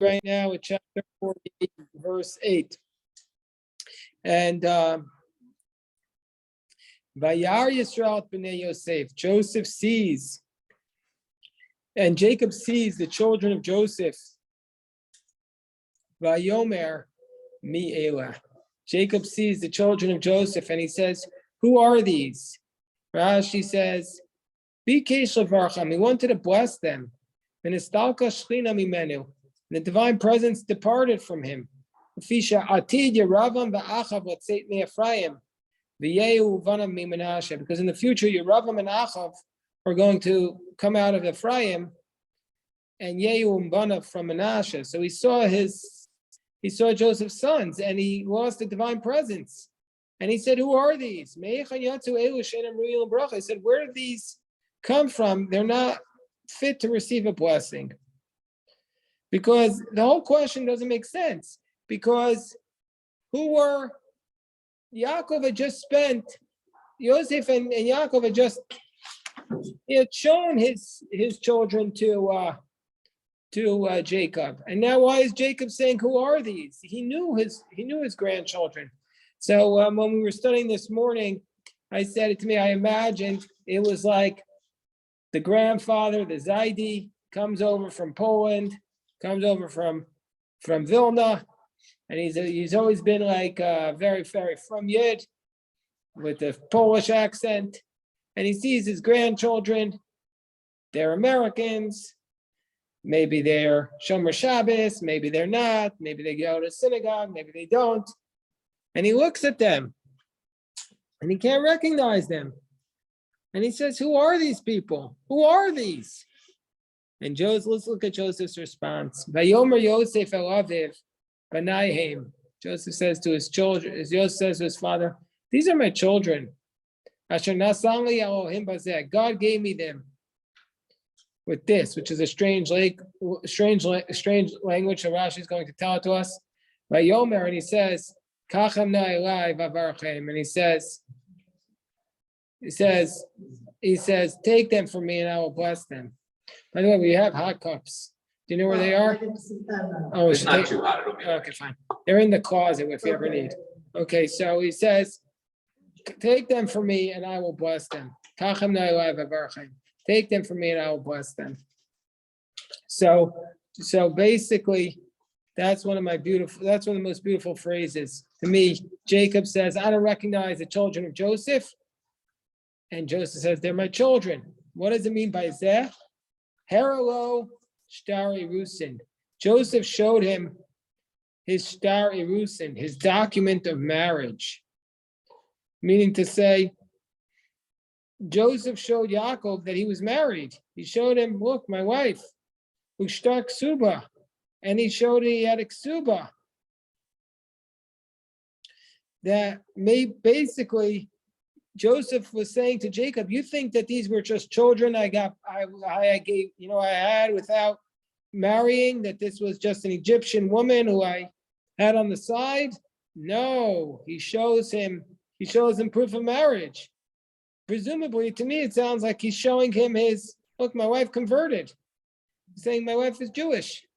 right now at chapter 48, verse 8. And Vayar Yisrael b'nei Yosef. Joseph sees, and Jacob sees the children of Joseph. Vayomer mi elah. Jacob sees the children of Joseph, and he says, "Who are these?" Rashi says, "Bikesh levarcham." He wanted to bless them. And the divine presence departed from him. Because in the future, Yeravam and Achav are going to come out of Ephraim, and Yehu Banav from Menashe. So he saw Joseph's sons, and he lost the divine presence. And he said, "Who are these?" He said, "Where did these come from? They're not fit to receive a blessing." Because the whole question doesn't make sense. Because who were Yaakov had just spent, Yosef and Yaakov had just, he had shown his children to Jacob, and now why is Jacob saying, "Who are these?" He knew his grandchildren. So when we were studying this morning, I said it to me. I imagined it was like the grandfather, the Zaidi, comes over from Poland, comes over from Vilna, and he's always been like very, very from Yid with the Polish accent, and he sees his grandchildren. They're Americans. Maybe they're Shomer Shabbos, maybe they're not, maybe they go to synagogue, maybe they don't. And he looks at them and he can't recognize them. And he says, "Who are these people? Who are these?" And let's look at Joseph's response. Vayomer Yosef el Aviv Banayim. Joseph says to his children, as Joseph says to his father, "These are my children. Asher nasali Elohim bazeh. God gave me them with this," which is a strange language that Rashi is going to tell it to us. Vayomer, and he says, "Kachem na elai vavarchem," and he says, "Take them from me, and I will bless them." By the way, we have hot cups. Do you know where they are? Oh, it's not too hot. Okay, fine. They're in the closet if you ever need. Okay, so he says, "Take them from me, and I will bless them." Kachem na elai vavarchem. Take them from me, and I will bless them. So basically, that's one of the most beautiful phrases to me. Jacob says, "I don't recognize the children of Joseph," and Joseph says, "They're my children." What does it mean by zeh? Heralo shtar irusin. Joseph showed him his shtar irusin, his document of marriage, meaning to say, Joseph showed Yaakov that he was married. He showed him, "Look, my wife, ushtar ksuba," and he showed he had a ksuba. That basically Joseph was saying to Jacob, "You think that these were just children I had without marrying, that this was just an Egyptian woman who I had on the side?" No, he shows him proof of marriage. Presumably, to me, it sounds like he's showing him look, my wife converted. He's saying my wife is Jewish.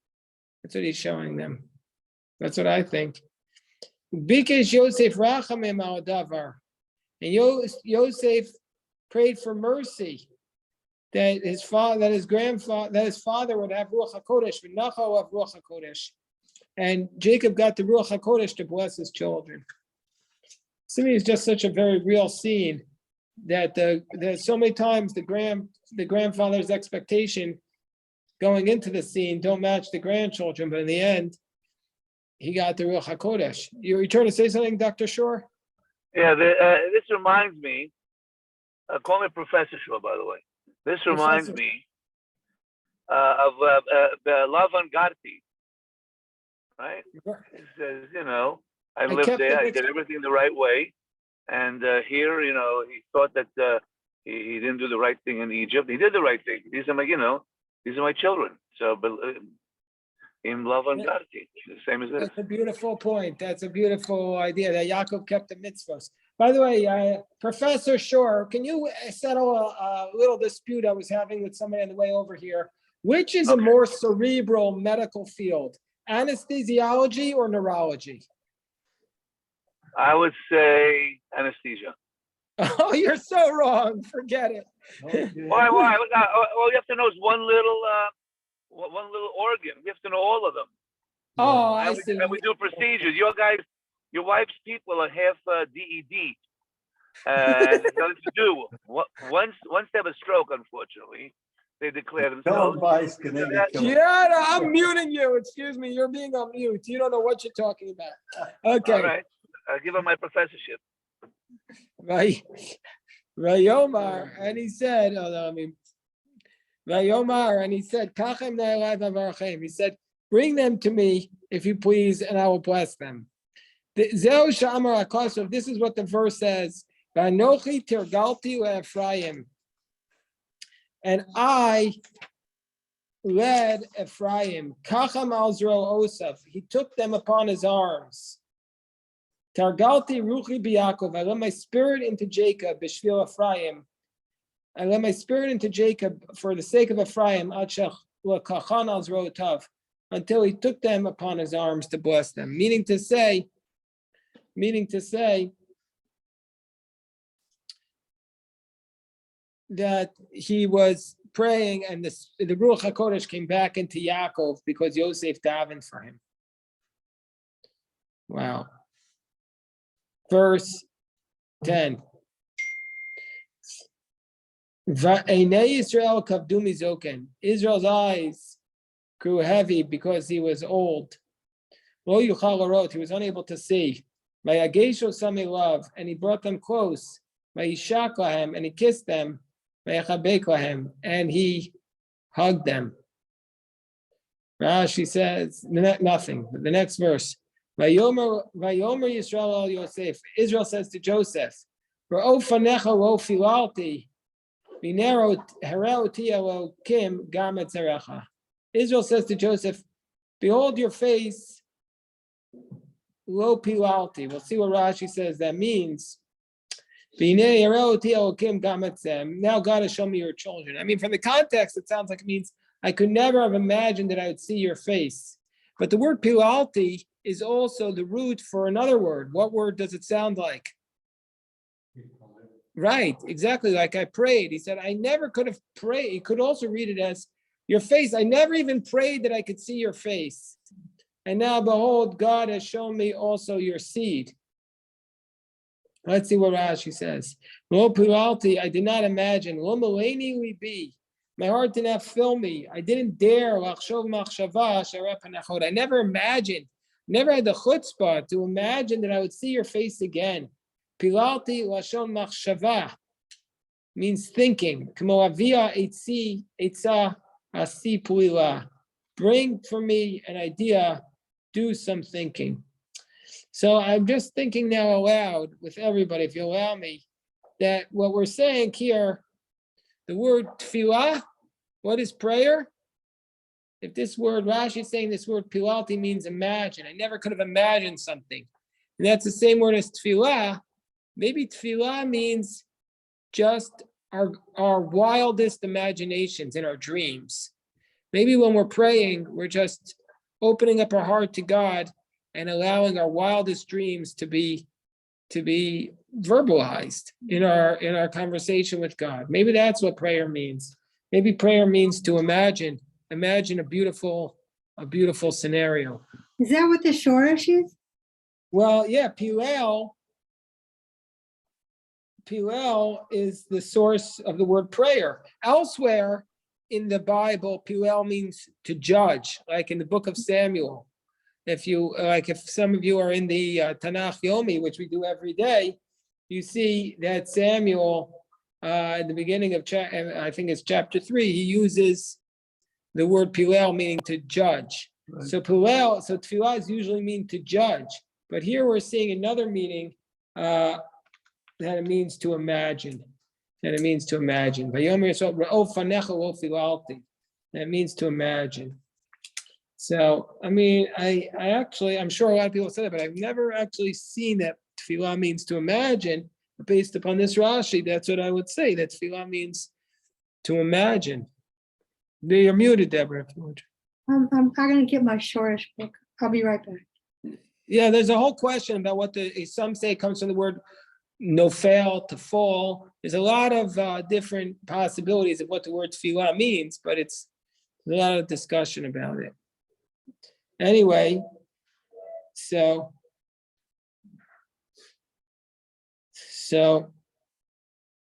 That's what he's showing them. That's what I think. Bikesh Yosef rachamim al davar. And Yosef prayed for mercy that his father would have Ruach HaKodesh, v'nachal of Ruach HaKodesh. And Jacob got the Ruach HaKodesh to bless his children. To me, it's just such a very real scene that so many times the grandfather's expectation going into the scene don't match the grandchildren, but in the end, he got the Ruach HaKodesh. You trying to say something, Dr. Shore? Yeah, this reminds me, call me Professor Shore, by the way. This reminds me of Lavan Garti, right? He says, I lived there, I did everything the right way. And here, he thought that he didn't do the right thing in Egypt. He did the right thing. These are my children. So, in love and Garti, the same as this. That's a beautiful point. That's a beautiful idea that Yaakov kept the mitzvahs. By the way, Professor Shore, can you settle a little dispute I was having with somebody on the way over here? Which is a more cerebral medical field, Anesthesiology or neurology? I would say anesthesia. Oh, you're so wrong. Forget it. Why? All you have to know is one little organ. We have to know all of them. Oh, I see. And we do procedures. Your wife's people are half DED. And there's nothing to do. Once they have a stroke, unfortunately, they declare themselves. Yeah, I'm muting you. Excuse me. You're being on mute. You don't know what you're talking about. Okay. All right. I'll give him my professorship. Right. Vayomar, and he said, Vayomar, and he said, Kachem na'elai v'avarachem. He said, bring them to me, if you please, and I will bless them. Zeu sha'amar HaKosov, this is what the verse says, V'anochi tirgalti le'Ephraim. And I led Ephraim, Kacham al-Zro Osaf. He took them upon his arms. Targalti ruchi b'Yakov. I let my spirit into Jacob, b'shvil Ephraim. I let my spirit into Jacob for the sake of Ephraim, until he took them upon his arms to bless them. Meaning to say that he was praying, and the Ruach HaKodesh came back into Yaakov because Yosef davened for him. Wow. Verse 10. Israel's eyes grew heavy because he was old. He was unable to see. Love, and he brought them close. And he kissed them. And he hugged them. Rashi says nothing. The next verse. Vayomer Yisrael al Yosef. Israel says to Joseph, "Ra'ofanecha lo filalti, binero herauti elokim gam etzerecha." Israel says to Joseph, "Behold your face, lo pilalti." We'll see what Rashi says that means. Now God has shown me your children. I mean, from the context, it sounds like it means I could never have imagined that I would see your face. But the word pilalti is also the root for another word. What word does it sound like? Right, exactly, like I prayed. He said, I never could have prayed. You could also read it as your face. I never even prayed that I could see your face. And now, behold, God has shown me also your seed. Let's see what Rashi says. Lo pilalti, I did not imagine. Lo maleni libi. My heart did not fill me. I didn't dare. I never imagined, never had the chutzpah to imagine that I would see your face again. Pilalti lashon machshava means thinking. Kmo avia etza asi pulila. Bring for me an idea, do some thinking. So I'm just thinking now aloud with everybody, if you allow me, that what we're saying here, the word tefillah, what is prayer? If this word, Rashi is saying this word pilalti means imagine. I never could have imagined something. And that's the same word as tefillah. Maybe tefillah means just our wildest imaginations and our dreams. Maybe when we're praying, we're just opening up our heart to God and allowing our wildest dreams to be verbalized in our conversation with God. Maybe that's what prayer means. Maybe prayer means to imagine a beautiful scenario. Is that what the shoresh is? Well, yeah, Pilel is the source of the word prayer. Elsewhere in the Bible, Pilel means to judge, like in the book of Samuel. If some of you are in the Tanakh Yomi, which we do every day, you see that Samuel, at the beginning of I think it's chapter 3, he uses the word Pilel, meaning to judge. Right. So Tefillah is usually mean to judge, but here we're seeing another meaning that it means to imagine. That means to imagine. So, I mean, I'm sure a lot of people say that, but I've never actually seen that tefillah means to imagine. Based upon this Rashi, that's what I would say, that tefillah means to imagine. You're muted, Deborah, if you want. I'm gonna get my shortish book. I'll be right back. Yeah, there's a whole question about what some say it comes from the word nofel, to fall. There's a lot of different possibilities of what the word tefillah means, but there's a lot of discussion about it. Anyway, so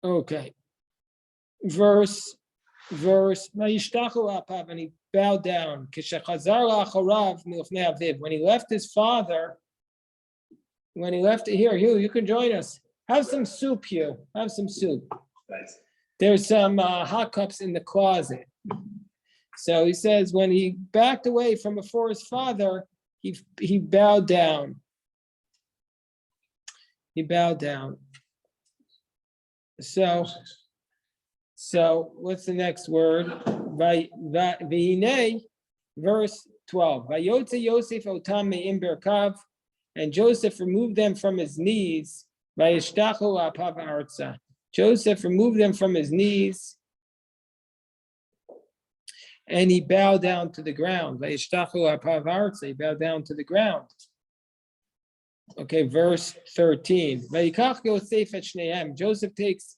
okay. Verse, Vayishtachu apav, and he bowed down. Kishachazar la'achorav milfnei aviv. When he left his father, here, Hugh, you can join us. Have some soup, Hugh. Have some soup. Thanks. There's some hot cups in the closet. So he says when he backed away from before his father, he bowed down. He bowed down. So what's the next word? V'hinei, verse 12. Vayotze Yosef otam me'im berkav, and Joseph removed them from his knees. Vayishtachu apav arza. Joseph removed them from his knees, and he bowed down to the ground. Vayishtachu apav arza. He bowed down to the ground. Okay, verse 13. Vayikach Yosef et shneim. Joseph takes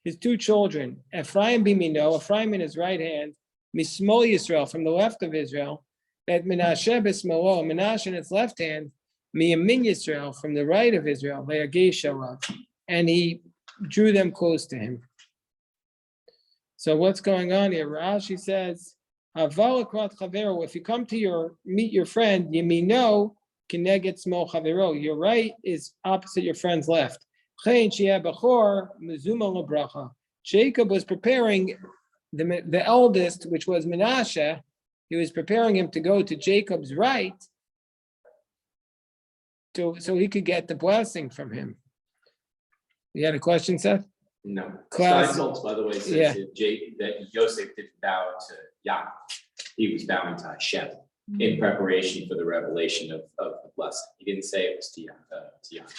his two children, Ephraim bimino, Ephraim in his right hand, Mismol Yisrael, from the left of Israel, et Menashe b'smolo, Menashe in its left hand, Miyamin Yisrael, from the right of Israel, Vayagesh alav, and he drew them close to him. So what's going on here? Rashi says, Haval akrat chavero, if you come to meet your friend, Yemino kineget smol chavero, your right is opposite your friend's left. Jacob was preparing the eldest, which was Menashe. He was preparing him to go to Jacob's right, so he could get the blessing from him. You had a question, Seth? No. Class. Seinfeld, by the way, says Yeah. that Joseph didn't bow to Yaakov. He was bowing to Hashem in preparation for the revelation of the blessing. He didn't say it was to Yaakov.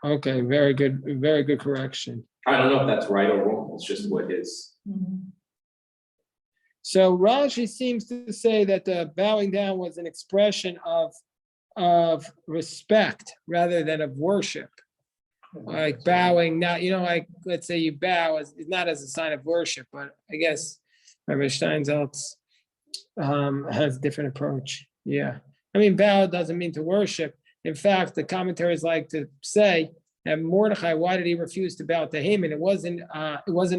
Okay, very good correction. I don't know if that's right or wrong. It's just what his. So Rashi seems to say that the bowing down was an expression of respect rather than of worship. Like bowing, not, like let's say you bow is not as a sign of worship, but I guess Rabbi Steinsaltz has a different approach. Yeah, I mean, bow doesn't mean to worship. In fact, the commentaries like to say that Mordechai, why did he refuse to bow to Haman? It wasn't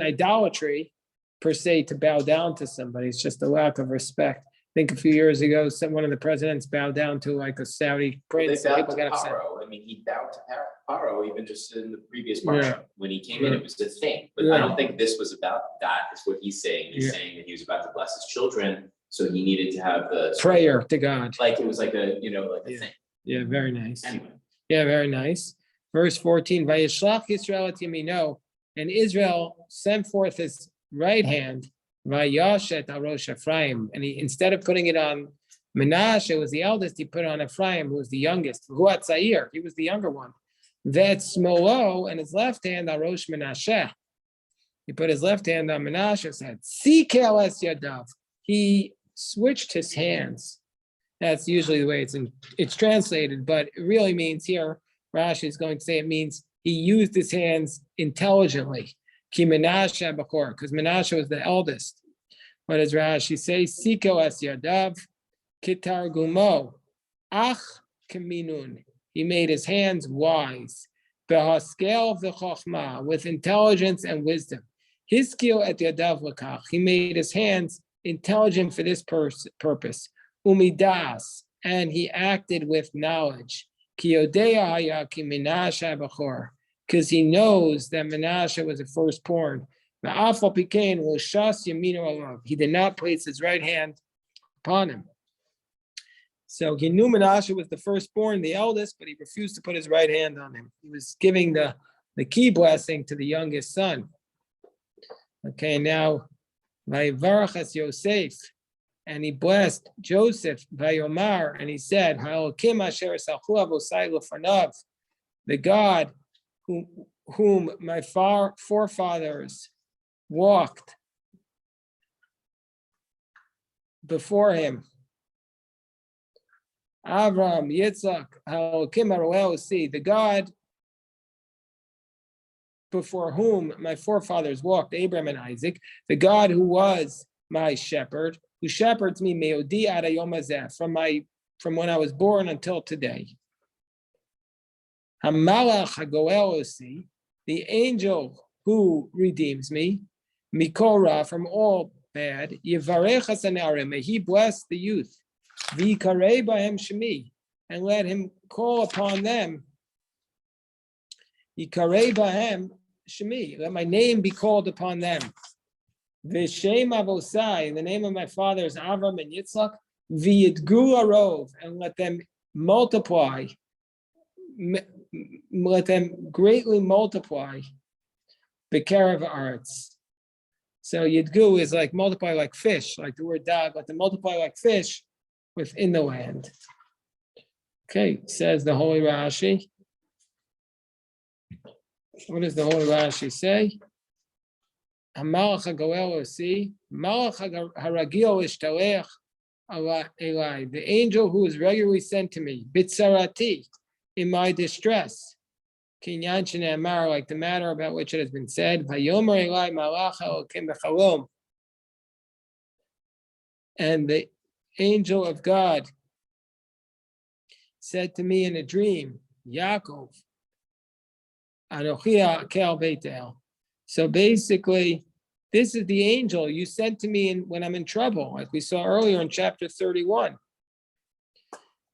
idolatry per se to bow down to somebody. It's just a lack of respect. I think a few years ago, one of the presidents bowed down to like a Saudi prince. They bowed People to got upset. Paro. I mean, he bowed to Paro even just in the previous march. When he came in, Yeah. it was a thing. But Yeah. I don't think this was about that. Is what he's saying. He's saying that he was about to bless his children, so he needed to have the Prayer to God. Like it was like a thing. Yeah, very nice. Anyway. Yeah, very nice. Verse 14, Vayishlach Yisrael et yamino, and Israel sent forth his right hand, Vayashet al Rosh Ephraim, and he, instead of putting it on Menashe, who was the eldest, he put it on Ephraim, who was the youngest. Huat Zair, he was the younger one. That Smolo, and his left hand on Rosh Menashe. He put his left hand on Menashe's head. Sikel es yadav. He switched his hands. That's usually the way it's translated, but it really means here, Rashi is going to say it means he used his hands intelligently. Ki Menashe b'chor, because Menashe was the eldest. What does Rashi say? Siko es yadav, kitar gumo, ach kaminun. He made his hands wise. Behaskel v'chochma, with intelligence and wisdom. His skill at yadav l'kach. He made his hands intelligent for this purpose. Umidas, and he acted with knowledge. Because he knows that Menashe was the firstborn. He did not place his right hand upon him. So he knew Menashe was the firstborn, the eldest, but he refused to put his right hand on him. He was giving the key blessing to the youngest son. Okay, now, Vayivarach es Yosef. And he blessed Joseph, Vayomar, and he said, the God whom my forefathers walked before him. Avram, Yitzchak, Elokim Haroel, the God before whom my forefathers walked, Abraham and Isaac, the God who was my shepherd, who shepherds me meodi ad hayom hazeh, from when I was born until today. Hamalach hagoel osi, the angel who redeems me, mikora, from all bad, yivarech hasanarim, may he bless the youth, v'yikarei bahem shemi, and let him call upon them, yikarei bahem shemi, let my name be called upon them. V'shem avosai, in the name of my fathers Avram and Yitzchak, v'yidgu arov, and let them multiply, let them greatly multiply, b'kerev arts. So yidgu is like multiply like fish, like the word dag, let them multiply like fish within the land. Okay, says the Holy Rashi. What does the Holy Rashi say? Hamalach hagoel osi, malach haragil ishtalech elai, the angel who is regularly sent to me, bitzarati, in my distress. Kinyan shene'amar, like the matter about which it has been said, vayomer elai malach elokim b'chalom, and the angel of God said to me in a dream, Yaakov, Anochi ha'kel Beitel. So basically, this is the angel you sent to me when I'm in trouble, like we saw earlier in chapter 31.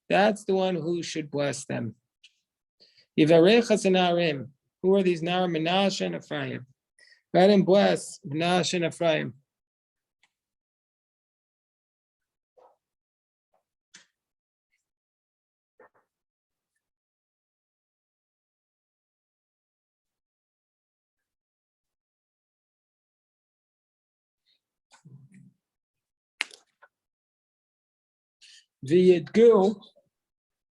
That's the one who should bless them. Yivarech hasanarim. Who are these Narim? Menashe and Ephraim. Let him bless Menashe and Ephraim. V'yidgu,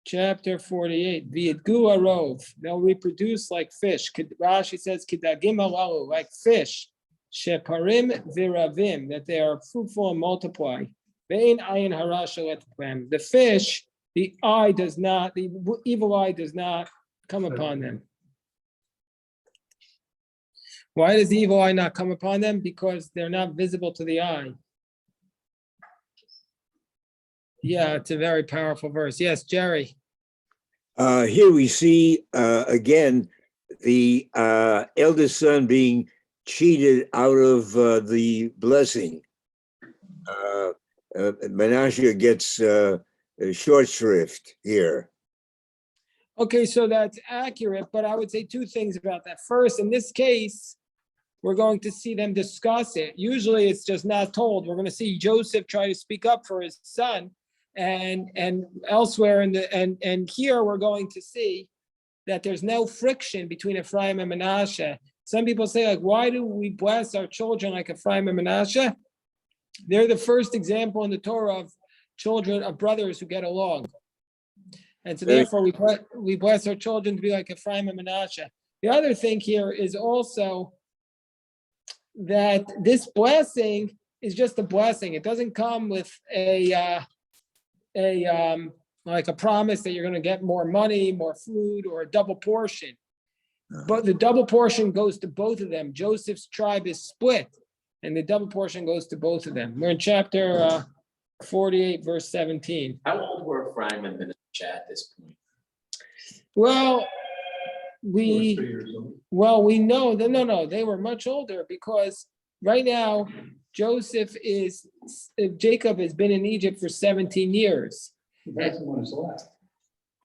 chapter 48. V'yidgu arov, they'll reproduce like fish. Rashi says kidagim alalu, like fish. Sheparim viravim, that they are fruitful and multiply. Ve'ein ayin hara shalet b'hem. The fish, the evil eye does not come upon them. Why does the evil eye not come upon them? Because they're not visible to the eye. Yeah, it's a very powerful verse. Yes, Jerry. Here we see again the eldest son being cheated out of the blessing. Menashe gets short shrift here. Okay, so that's accurate, but I would say two things about that. First, in this case, we're going to see them discuss it. Usually it's just not told. We're going to see Joseph try to speak up for his son. And elsewhere and here we're going to see that there's no friction between Ephraim and Menashe. Some people say, like, why do we bless our children like Ephraim and Menashe? They're the first example in the Torah of children, of brothers who get along. And so therefore we bless our children to be like Ephraim and Menashe. The other thing here is also that this blessing is just a blessing. It doesn't come with like a promise that you're going to get more money, more food, or a double portion. But the double portion goes to both of them. Joseph's tribe is split, and the double portion goes to both of them. We're in chapter 48, verse 17. How old were Ephraim and Menashe at this point? Well, we know that no, they were much older, because right now Jacob has been in Egypt for 17 years.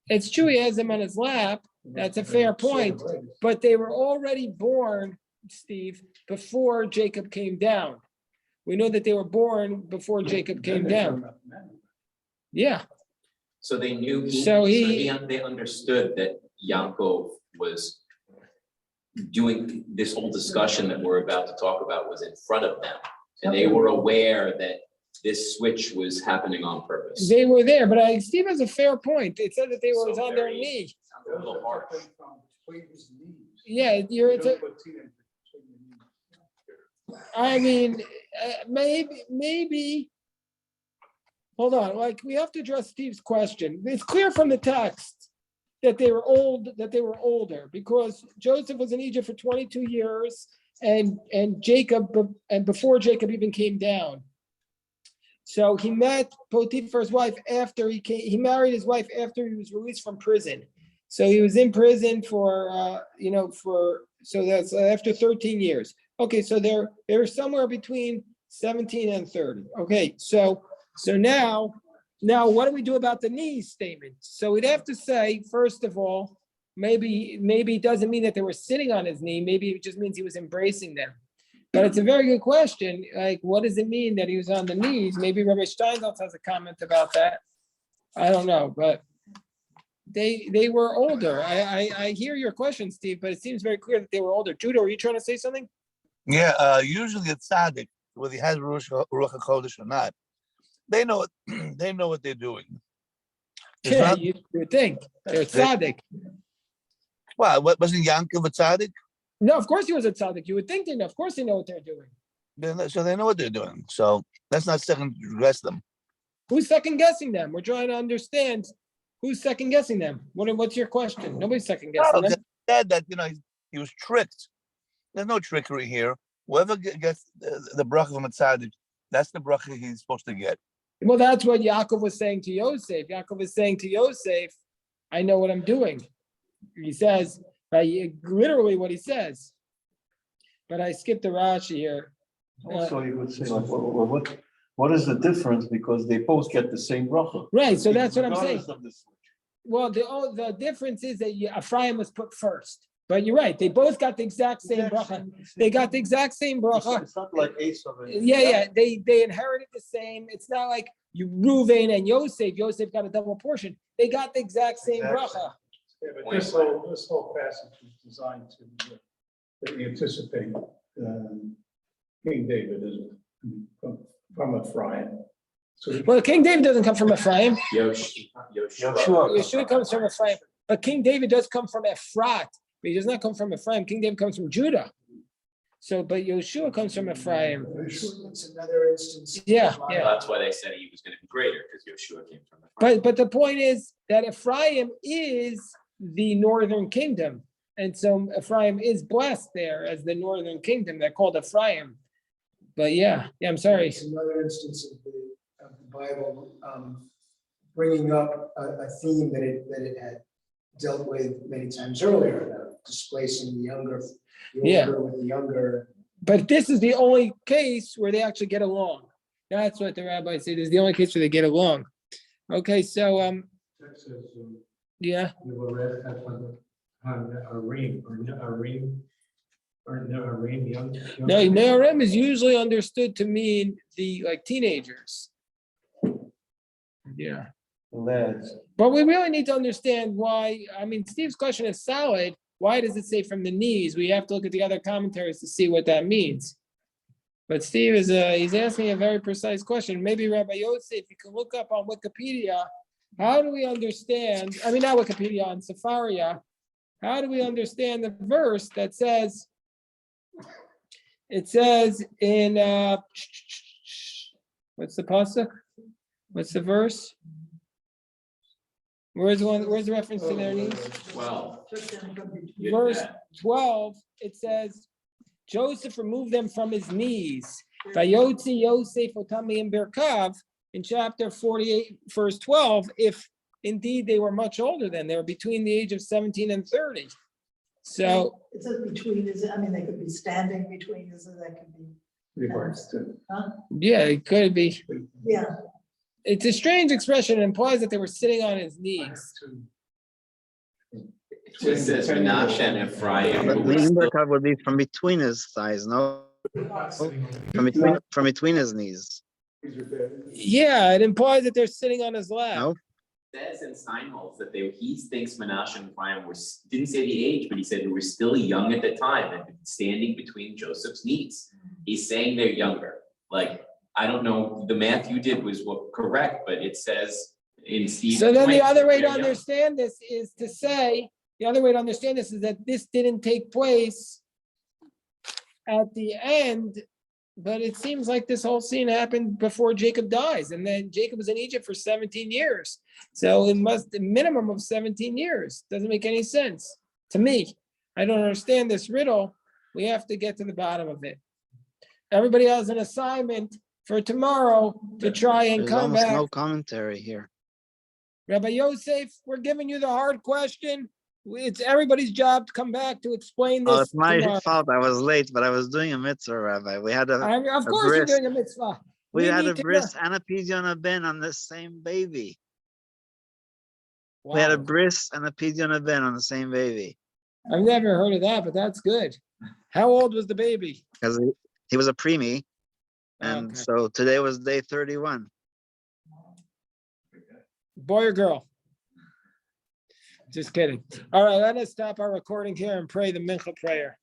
It's true, he has him on his lap. That's a fair point. But they were already born, Steve, before Jacob came down. We know that they were born before Jacob came down. Yeah. So they knew. They understood that Yaakov was doing this whole discussion that we're about to talk about was in front of them, and they were aware that this switch was happening on purpose. They were there, but Steve has a fair point. It said that they were on their knee. A little harsh. Yeah, I mean, maybe hold on, like, we have to address Steve's question. It's clear from the text that they were older, because Joseph was in Egypt for 22 years and Jacob, and before Jacob even came down. So he met Potiphar's wife after he married his wife after he was released from prison. So he was in prison for, so that's after 13 years. Okay, so they're somewhere between 17 and 30. Okay, so now what do we do about the knees statement? So we'd have to say, first of all, maybe it doesn't mean that they were sitting on his knee. Maybe it just means he was embracing them. But it's a very good question. Like, what does it mean that he was on the knees? Maybe Rabbi Steinsaltz has a comment about that. I don't know, but they were older. I hear your question, Steve, but it seems very clear that they were older. Judah, are you trying to say something? Yeah, usually a tzaddik, whether he has Ruach HaKodesh or not, they know what they're doing. It's Yeah, not- you would think. They're tzaddik. Well, what wasn't Yankov a tzaddik? No, of course he was a tzaddik. You would think they know. Of course they know what they're doing. So they know what they're doing. So let's not second guess them. Who's second guessing them? We're trying to understand who's second guessing them. What's your question? Nobody's second guessing them. Said that he was tricked. There's no trickery here. Whoever gets the bracha from a tzaddik, that's the bracha he's supposed to get. Well, that's what Yaakov was saying to Yosef. Yaakov was saying to Yosef, I know what I'm doing. He says, literally what he says. But I skipped the Rashi here. Also, you would say, like, what is the difference? Because they both get the same bracha. Right, so that's what I'm saying. Regardless of the switch. Well, the difference is that Ephraim was put first. But you're right, they both got the exact same bracha. They got the exact same bracha. It's not like Esau. Yeah, they inherited the same. It's not like Reuven and Yosef got a double portion. They got the exact same bracha. Yeah, but this whole passage is designed to anticipate King David from Ephraim. So Well, King David doesn't come from Ephraim. Yoshua. Yeshua comes from Ephraim. But King David does come from Ephrat, but he does not come from Ephraim. King David comes from Judah. So, but Yeshua comes from Ephraim. it's another instance. Yeah. That's why they said he was going to be greater, because Yoshua came from Ephraim. But the point is that Ephraim is the northern kingdom. And so Ephraim is blessed there as the northern kingdom. They're called Ephraim. But yeah, I'm sorry. It's another instance of the Bible bringing up a theme that it had dealt with many times earlier, about displacing the younger, with the younger. But this is the only case where they actually get along. That's what the rabbi said. Is the only case where they get along. Okay, so yeah. No, Ne'arim is usually understood to mean the teenagers. Yeah. But we really need to understand why. I mean, Steve's question is solid. Why does it say from the knees? We have to look at the other commentaries to see what that means. But Steve is he's asking a very precise question. Maybe Rabbi Yosef, you can look up on Wikipedia. How do we understand? I mean, not Wikipedia, on Sefaria. How do we understand the verse that says? It says in what's the pasuk? What's the verse? Where's the reference to their knees? 12. Verse 12, it says, Joseph removed them from his knees. Vayotzi Yosef otami berkav, in chapter 48, verse 12, if indeed they were much older than, they were between the age of 17 and 30. So it says between, they could be standing between, that could be. Regards to. yeah, it could be. Yeah. It's a strange expression. It implies that they were sitting on his knees. It just says Menashe and Ephraim. But Limberkav would be from between his thighs, no? From between his knees. Yeah, it implies that they're sitting on his lap. No. Says in Steinholtz that he thinks Menashe and Ephraim didn't say the age, but he said they were still young at the time and standing between Joseph's knees. He's saying they're younger. I don't know, the math you did was correct, but it says in Steve's. So then the point other way to they're young. understand this is to say, that this didn't take place at the end But it seems like this whole scene happened before Jacob dies, and then Jacob was in Egypt for 17 years. So it must a minimum of 17 years. Doesn't make any sense to me. I don't understand this riddle. We have to get to the bottom of it. Everybody has an assignment for tomorrow to try and There's come almost back. no commentary here. Rabbi Yosef, we're giving you the hard question. It's everybody's job to come back to explain Oh, this it's my tomorrow. fault. I was late, but I was doing a mitzvah, Rabbi. We had Of a course, you're bris. doing a mitzvah. We had need a to bris and a pidyon ben on the same baby. We had a Wow. bris and a pidyon ben on the same baby I've never heard of that, but that's good. How old was the baby? because he was a preemie, and Okay. so today was day 31. Boy or girl? Just kidding. All right, let us stop our recording here and pray the mincha prayer.